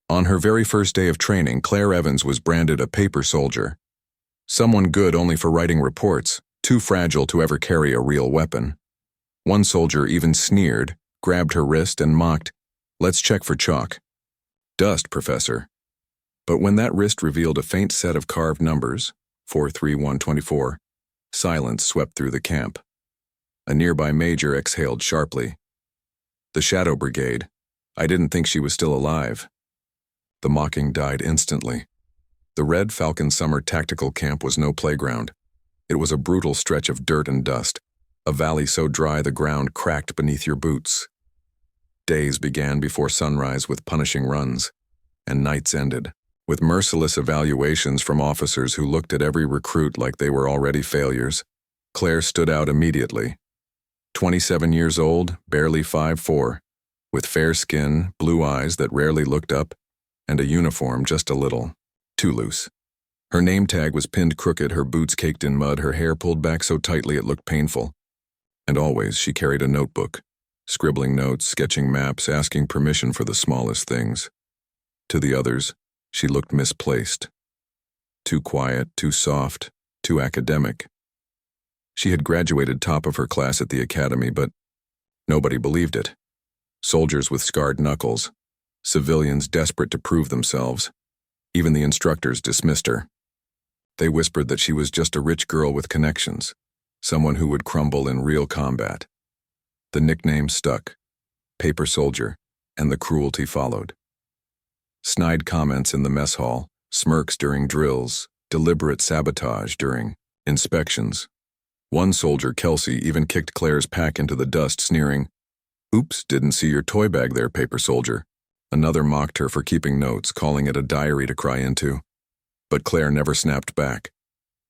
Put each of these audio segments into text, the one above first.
On her very first day of training, Claire Evans was branded a paper soldier. Someone good only for writing reports, too fragile to ever carry a real weapon. One soldier even sneered, grabbed her wrist and mocked, "Let's check for chalk." "Dust, Professor." But when that wrist revealed a faint set of carved numbers, 43124, silence swept through the camp. A nearby major exhaled sharply. "The Shadow Brigade. I didn't think she was still alive." The mocking died instantly. The Red Falcon Summer Tactical Camp was no playground. It was a brutal stretch of dirt and dust, a valley so dry the ground cracked beneath your boots. Days began before sunrise with punishing runs, and nights ended with merciless evaluations from officers who looked at every recruit like they were already failures. Claire stood out immediately. 27 years old, barely 5'4", with fair skin, blue eyes that rarely looked up, and a uniform just a little too loose. Her name tag was pinned crooked, her boots caked in mud, her hair pulled back so tightly it looked painful. And always she carried a notebook, scribbling notes, sketching maps, asking permission for the smallest things. To the others, she looked misplaced. Too quiet, too soft, too academic. She had graduated top of her class at the academy, but nobody believed it. Soldiers with scarred knuckles, civilians desperate to prove themselves. Even the instructors dismissed her. They whispered that she was just a rich girl with connections, someone who would crumble in real combat. The nickname stuck, paper soldier, and the cruelty followed. Snide comments in the mess hall, smirks during drills, deliberate sabotage during inspections. One soldier, Kelsey, even kicked Claire's pack into the dust, sneering, "Oops, didn't see your toy bag there, paper soldier." Another mocked her for keeping notes, calling it a diary to cry into. But Claire never snapped back.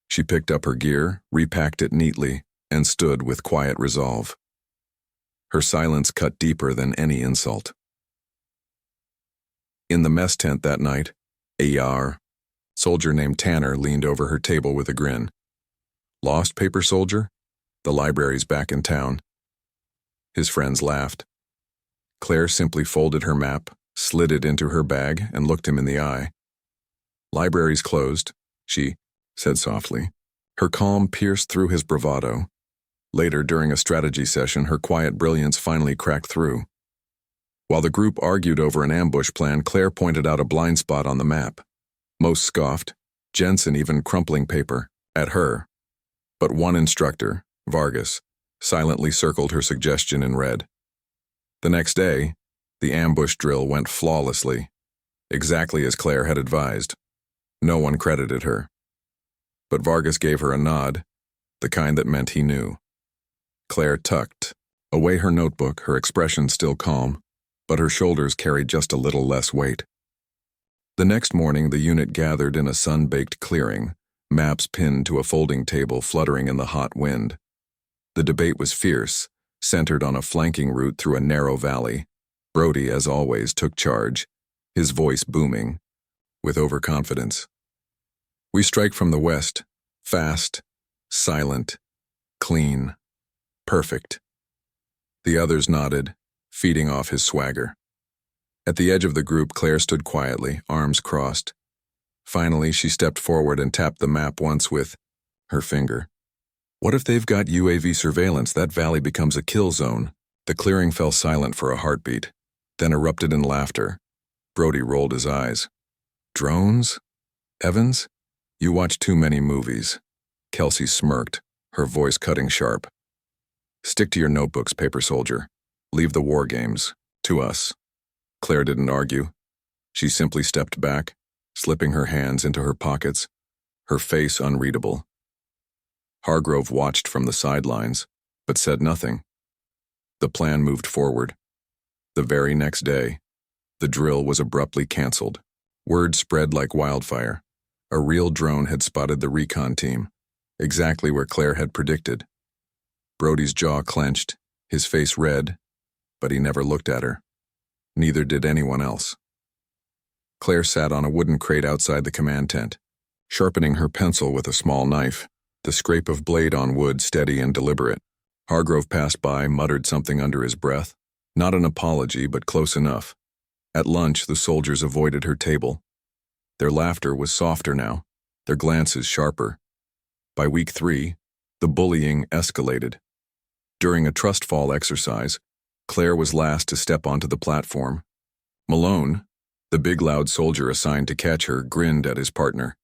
She picked up her gear, repacked it neatly, and stood with quiet resolve. Her silence cut deeper than any insult. In the mess tent that night, a soldier named Tanner leaned over her table with a grin. "Lost, paper soldier? The library's back in town." His friends laughed. Claire simply folded her map, slid it into her bag, and looked him in the eye. "Library's closed," she said softly. Her calm pierced through his bravado. Later, during a strategy session, her quiet brilliance finally cracked through. While the group argued over an ambush plan, Claire pointed out a blind spot on the map. Most scoffed, Jensen even crumpling paper, at her. But one instructor, Vargas, silently circled her suggestion in red. The next day, the ambush drill went flawlessly, exactly as Claire had advised. No one credited her. But Vargas gave her a nod, the kind that meant he knew. Claire tucked away her notebook, her expression still calm, but her shoulders carried just a little less weight. The next morning, the unit gathered in a sun-baked clearing, maps pinned to a folding table fluttering in the hot wind. The debate was fierce, centered on a flanking route through a narrow valley. Brody, as always, took charge, his voice booming, with overconfidence. "We strike from the west, fast, silent, clean, perfect." The others nodded, feeding off his swagger. At the edge of the group, Claire stood quietly, arms crossed. Finally, she stepped forward and tapped the map once with her finger. "What if they've got UAV surveillance? That valley becomes a kill zone." The clearing fell silent for a heartbeat, then erupted in laughter. Brody rolled his eyes. "Drones? Evans? You watch too many movies." Kelsey smirked, her voice cutting sharp. "Stick to your notebooks, paper soldier. Leave the war games to us." Claire didn't argue. She simply stepped back, slipping her hands into her pockets, her face unreadable. Hargrove watched from the sidelines, but said nothing. The plan moved forward. The very next day, the drill was abruptly canceled. Word spread like wildfire. A real drone had spotted the recon team, exactly where Claire had predicted. Brody's jaw clenched, his face red, but he never looked at her. Neither did anyone else. Claire sat on a wooden crate outside the command tent, sharpening her pencil with a small knife, the scrape of blade on wood steady and deliberate. Hargrove passed by, muttered something under his breath. Not an apology, but close enough. At lunch, the soldiers avoided her table. Their laughter was softer now, their glances sharper. By week 3, the bullying escalated. During a trust fall exercise, Claire was last to step onto the platform. Malone, the big loud soldier assigned to catch her, grinned at his partner.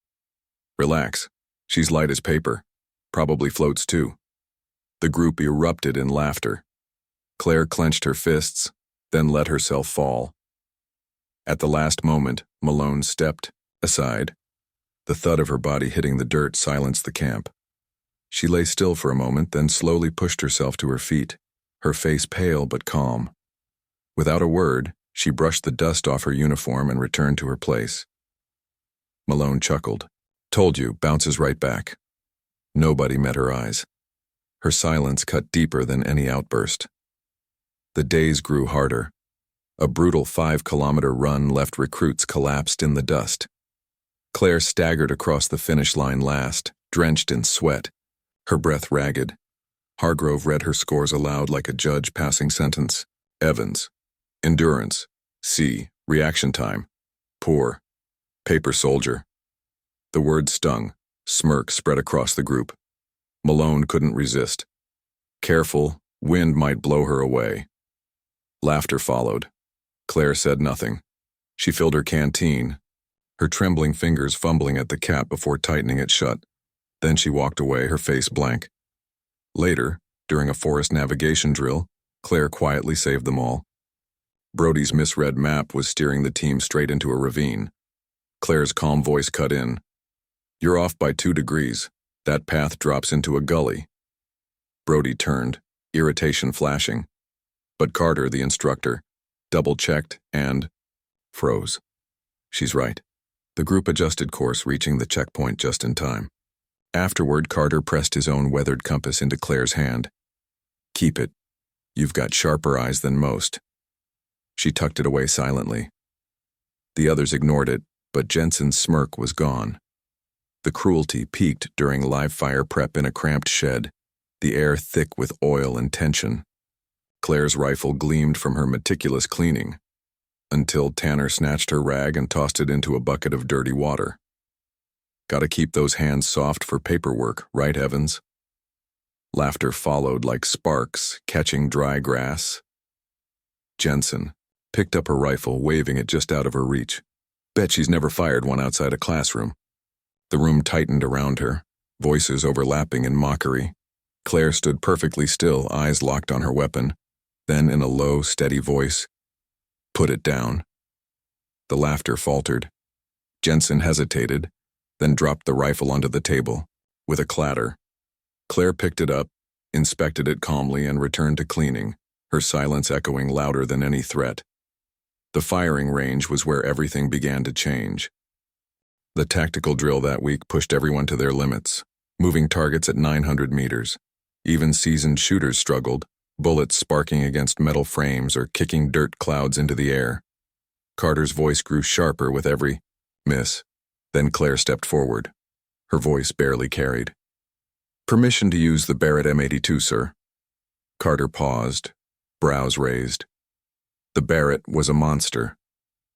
Relax, she's light as paper. Probably floats too. The group erupted in laughter. Claire clenched her fists, then let herself fall. At the last moment, Malone stepped aside. The thud of her body hitting the dirt silenced the camp. She lay still for a moment, then slowly pushed herself to her feet, her face pale but calm. Without a word, she brushed the dust off her uniform and returned to her place. Malone chuckled. Told you, bounces right back. Nobody met her eyes. Her silence cut deeper than any outburst. The days grew harder. A brutal 5-kilometer run left recruits collapsed in the dust. Claire staggered across the finish line last, drenched in sweat, her breath ragged. Hargrove read her scores aloud like a judge passing sentence. Evans. Endurance. C. Reaction time. Poor. Paper soldier. The word stung. Smirk spread across the group. Malone couldn't resist. Careful, wind might blow her away. Laughter followed. Claire said nothing. She filled her canteen, her trembling fingers fumbling at the cap before tightening it shut. Then she walked away, her face blank. Later, during a forest navigation drill, Claire quietly saved them all. Brody's misread map was steering the team straight into a ravine. Claire's calm voice cut in. You're off by 2 degrees. That path drops into a gully. Brody turned, irritation flashing. But Carter, the instructor, double-checked and froze. She's right. The group adjusted course, reaching the checkpoint just in time. Afterward, Carter pressed his own weathered compass into Claire's hand. Keep it. You've got sharper eyes than most. She tucked it away silently. The others ignored it, but Jensen's smirk was gone. The cruelty peaked during live fire prep in a cramped shed, the air thick with oil and tension. Claire's rifle gleamed from her meticulous cleaning, until Tanner snatched her rag and tossed it into a bucket of dirty water. Gotta keep those hands soft for paperwork, right, Evans? Laughter followed like sparks, catching dry grass. Jensen picked up her rifle, waving it just out of her reach. Bet she's never fired one outside a classroom. The room tightened around her, voices overlapping in mockery. Claire stood perfectly still, eyes locked on her weapon. Then, in a low, steady voice, put it down. The laughter faltered. Jensen hesitated, then dropped the rifle onto the table. With a clatter, Claire picked it up, inspected it calmly, and returned to cleaning, her silence echoing louder than any threat. The firing range was where everything began to change. The tactical drill that week pushed everyone to their limits, moving targets at 900 meters. Even seasoned shooters struggled, bullets sparking against metal frames or kicking dirt clouds into the air. Carter's voice grew sharper with every miss. Then Claire stepped forward. Her voice barely carried. Permission to use the Barrett M82, sir. Carter paused, brows raised. The Barrett was a monster.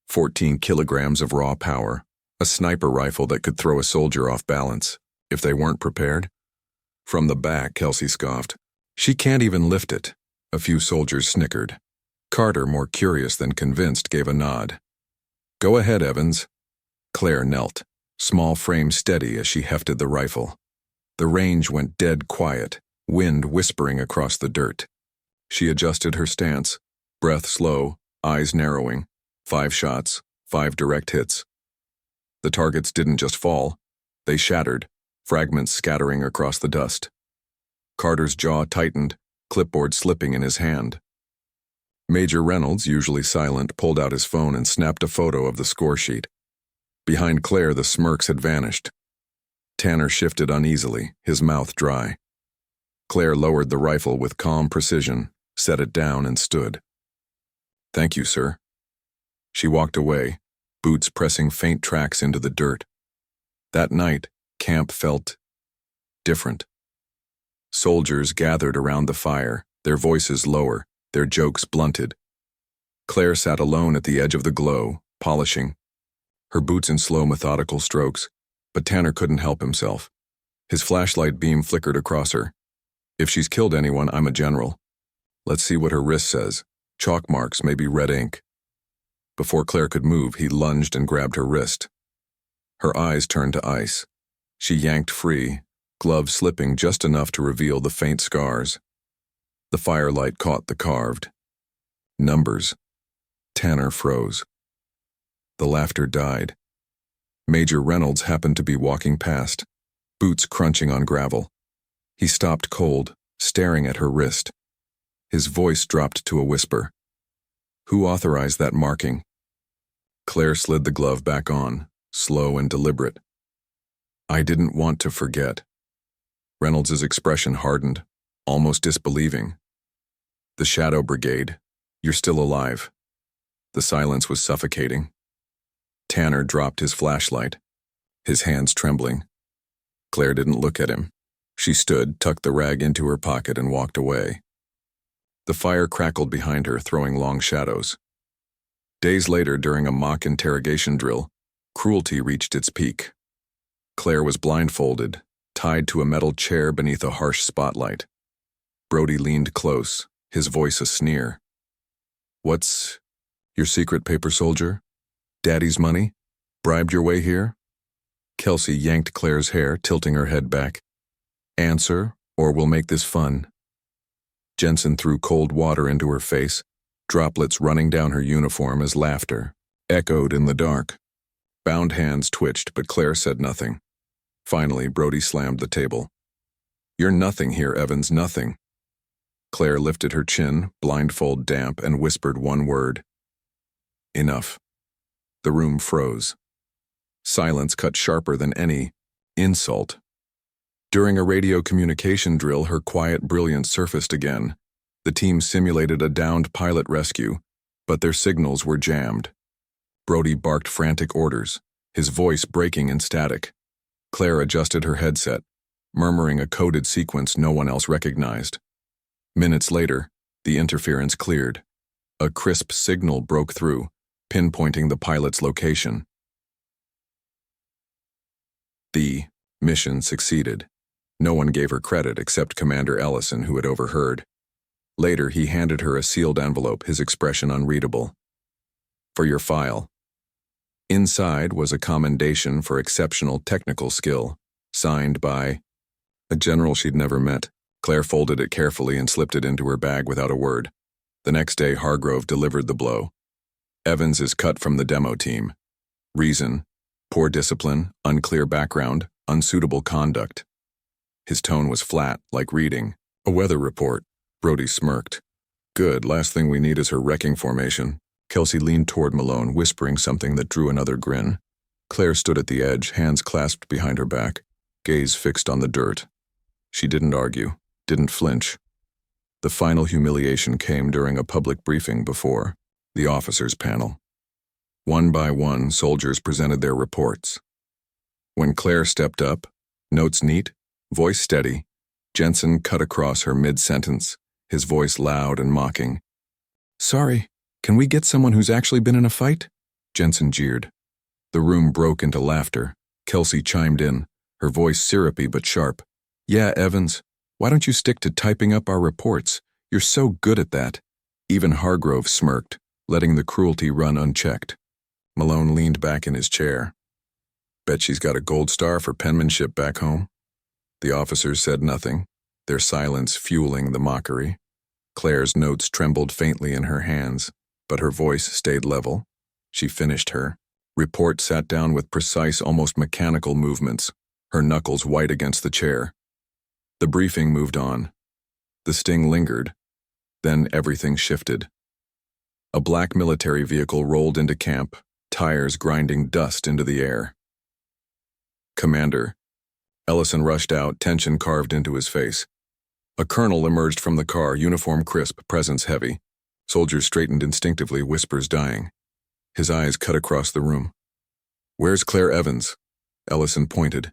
14 kilograms of raw power. A sniper rifle that could throw a soldier off balance, if they weren't prepared. From the back, Kelsey scoffed. She can't even lift it. A few soldiers snickered. Carter, more curious than convinced, gave a nod. Go ahead, Evans. Claire knelt, small frame steady as she hefted the rifle. The range went dead quiet, wind whispering across the dirt. She adjusted her stance, breath slow, eyes narrowing. 5 shots, 5 direct hits. The targets didn't just fall, they shattered, fragments scattering across the dust. Carter's jaw tightened, clipboard slipping in his hand. Major Reynolds, usually silent, pulled out his phone and snapped a photo of the score sheet. Behind Claire, the smirks had vanished. Tanner shifted uneasily, his mouth dry. Claire lowered the rifle with calm precision, set it down, and stood. Thank you, sir. She walked away, boots pressing faint tracks into the dirt. That night, camp felt different. Soldiers gathered around the fire, their voices lower, their jokes blunted. Claire sat alone at the edge of the glow, polishing, her boots in slow, methodical strokes, but Tanner couldn't help himself. His flashlight beam flickered across her. If she's killed anyone, I'm a general. Let's see what her wrist says. Chalk marks, maybe red ink. Before Claire could move, he lunged and grabbed her wrist. Her eyes turned to ice. She yanked free, gloves slipping just enough to reveal the faint scars. The firelight caught the carved numbers. Tanner froze. The laughter died. Major Reynolds happened to be walking past, boots crunching on gravel. He stopped cold, staring at her wrist. His voice dropped to a whisper. Who authorized that marking? Claire slid the glove back on, slow and deliberate. I didn't want to forget. Reynolds's expression hardened, almost disbelieving. The Shadow Brigade. You're still alive. The silence was suffocating. Tanner dropped his flashlight, his hands trembling. Claire didn't look at him. She stood, tucked the rag into her pocket, and walked away. The fire crackled behind her, throwing long shadows. Days later, during a mock interrogation drill, cruelty reached its peak. Claire was blindfolded, tied to a metal chair beneath a harsh spotlight. Brody leaned close, his voice a sneer. What's your secret, paper soldier? Daddy's money? Bribed your way here? Kelsey yanked Claire's hair, tilting her head back. Answer, or we'll make this fun. Jensen threw cold water into her face, droplets running down her uniform as laughter echoed in the dark. Bound hands twitched, but Claire said nothing. Finally, Brody slammed the table. You're nothing here, Evans, nothing. Claire lifted her chin, blindfold damp, and whispered one word. Enough. The room froze. Silence cut sharper than any insult. During a radio communication drill, her quiet brilliance surfaced again. The team simulated a downed pilot rescue, but their signals were jammed. Brody barked frantic orders, his voice breaking in static. Claire adjusted her headset, murmuring a coded sequence no one else recognized. Minutes later, the interference cleared. A crisp signal broke through, pinpointing the pilot's location. The mission succeeded. No one gave her credit except Commander Ellison, who had overheard. Later, he handed her a sealed envelope, his expression unreadable. For your file. Inside was a commendation for exceptional technical skill, signed by a general she'd never met. Claire folded it carefully and slipped it into her bag without a word. The next day, Hargrove delivered the blow. Evans is cut from the demo team. Reason: poor discipline, unclear background, unsuitable conduct. His tone was flat, like reading a weather report. Brody smirked. Good, last thing we need is her wrecking formation. Kelsey leaned toward Malone, whispering something that drew another grin. Claire stood at the edge, hands clasped behind her back, gaze fixed on the dirt. She didn't argue, didn't flinch. The final humiliation came during a public briefing before the officers' panel. One by one, soldiers presented their reports. When Claire stepped up, notes neat, voice steady, Jensen cut across her mid-sentence, his voice loud and mocking. Sorry, can we get someone who's actually been in a fight? Jensen jeered. The room broke into laughter. Kelsey chimed in, her voice syrupy but sharp. Yeah, Evans, why don't you stick to typing up our reports? You're so good at that. Even Hargrove smirked, letting the cruelty run unchecked. Malone leaned back in his chair. Bet she's got a gold star for penmanship back home. The officers said nothing, their silence fueling the mockery. Claire's notes trembled faintly in her hands, but her voice stayed level. She finished her report, sat down with precise, almost mechanical movements, her knuckles white against the chair. The briefing moved on. The sting lingered. Then everything shifted. A black military vehicle rolled into camp, tires grinding dust into the air. Commander. Ellison rushed out, tension carved into his face. A colonel emerged from the car, uniform crisp, presence heavy. Soldiers straightened instinctively, whispers dying. His eyes cut across the room. Where's Claire Evans? Ellison pointed.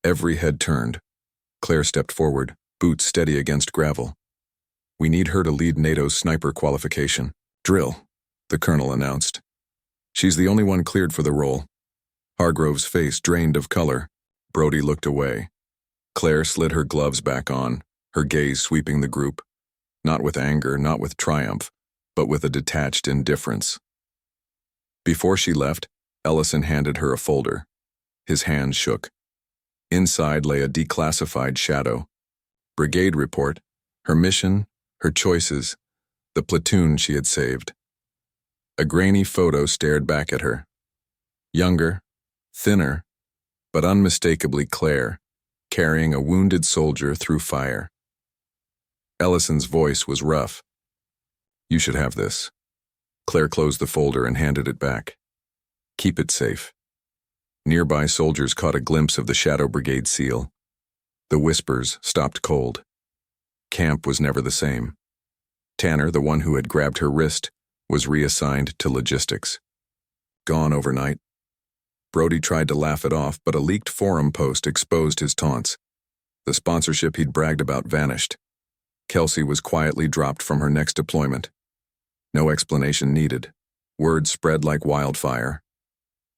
Every head turned. Claire stepped forward, boots steady against gravel. We need her to lead NATO's sniper qualification. Drill. the colonel announced. She's the only one cleared for the role. Hargrove's face drained of color. Brody looked away. Claire slid her gloves back on, her gaze sweeping the group. Not with anger, not with triumph, but with a detached indifference. Before she left, Ellison handed her a folder. His hand shook. Inside lay a declassified Shadow Brigade report, her mission, her choices, the platoon she had saved. A grainy photo stared back at her. Younger, thinner, but unmistakably Claire, carrying a wounded soldier through fire. Ellison's voice was rough. You should have this. Claire closed the folder and handed it back. Keep it safe. Nearby soldiers caught a glimpse of the Shadow Brigade seal. The whispers stopped cold. Camp was never the same. Tanner, the one who had grabbed her wrist, was reassigned to logistics. Gone overnight. Brody tried to laugh it off, but a leaked forum post exposed his taunts. The sponsorship he'd bragged about vanished. Kelsey was quietly dropped from her next deployment. No explanation needed. Word spread like wildfire.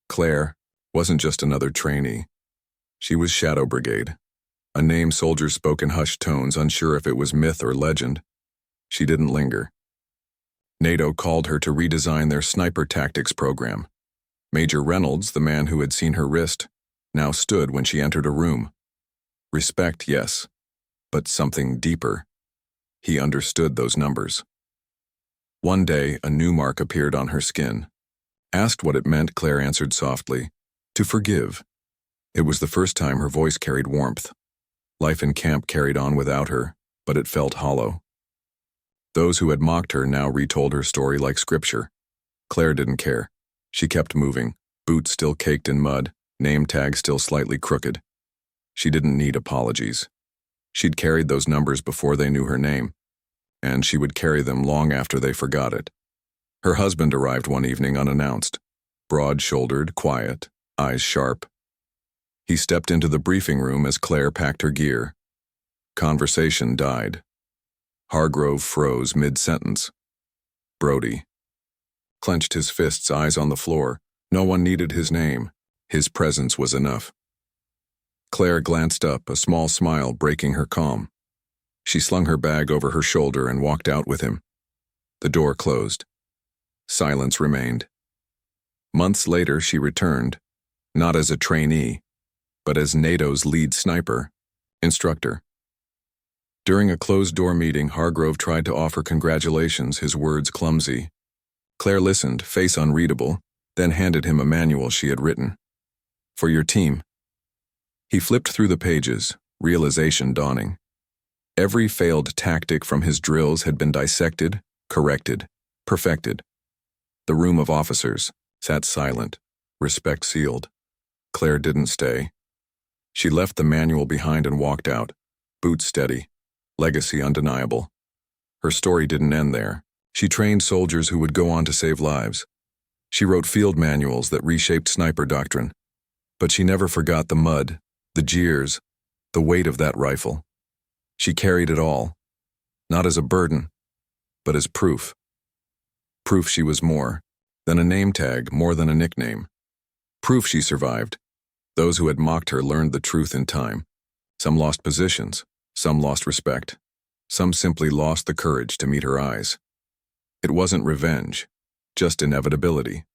Claire wasn't just another trainee. She was Shadow Brigade, a name soldiers spoke in hushed tones, unsure if it was myth or legend. She didn't linger. NATO called her to redesign their sniper tactics program. Major Reynolds, the man who had seen her wrist, now stood when she entered a room. Respect, yes, but something deeper. He understood those numbers. One day, a new mark appeared on her skin. Asked what it meant, Claire answered softly, to forgive. It was the first time her voice carried warmth. Life in camp carried on without her, but it felt hollow. Those who had mocked her now retold her story like scripture. Claire didn't care. She kept moving, boots still caked in mud, name tag still slightly crooked. She didn't need apologies. She'd carried those numbers before they knew her name, and she would carry them long after they forgot it. Her husband arrived one evening unannounced, broad-shouldered, quiet, eyes sharp. He stepped into the briefing room as Claire packed her gear. Conversation died. Hargrove froze mid-sentence. Brody clenched his fists, eyes on the floor. No one needed his name. His presence was enough. Claire glanced up, a small smile breaking her calm. She slung her bag over her shoulder and walked out with him. The door closed. Silence remained. Months later, she returned, not as a trainee, but as NATO's lead sniper, instructor. During a closed-door meeting, Hargrove tried to offer congratulations, his words clumsy. Claire listened, face unreadable, then handed him a manual she had written. For your team. He flipped through the pages, realization dawning. Every failed tactic from his drills had been dissected, corrected, perfected. The room of officers sat silent, respect sealed. Claire didn't stay. She left the manual behind and walked out, boots steady, legacy undeniable. Her story didn't end there. She trained soldiers who would go on to save lives. She wrote field manuals that reshaped sniper doctrine. But she never forgot the mud, the jeers, the weight of that rifle. She carried it all, not as a burden, but as proof. Proof she was more than a name tag, more than a nickname. Proof she survived. Those who had mocked her learned the truth in time. Some lost positions, some lost respect, some simply lost the courage to meet her eyes. It wasn't revenge, just inevitability.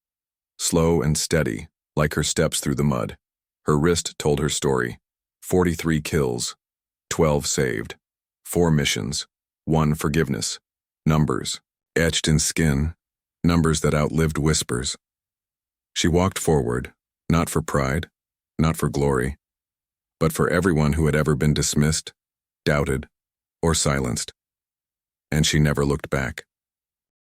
Slow and steady, like her steps through the mud. Her wrist told her story. 43 kills, 12 saved, 4 missions, 1 forgiveness. Numbers, etched in skin, numbers that outlived whispers. She walked forward, not for pride, not for glory, but for everyone who had ever been dismissed, doubted, or silenced. And she never looked back.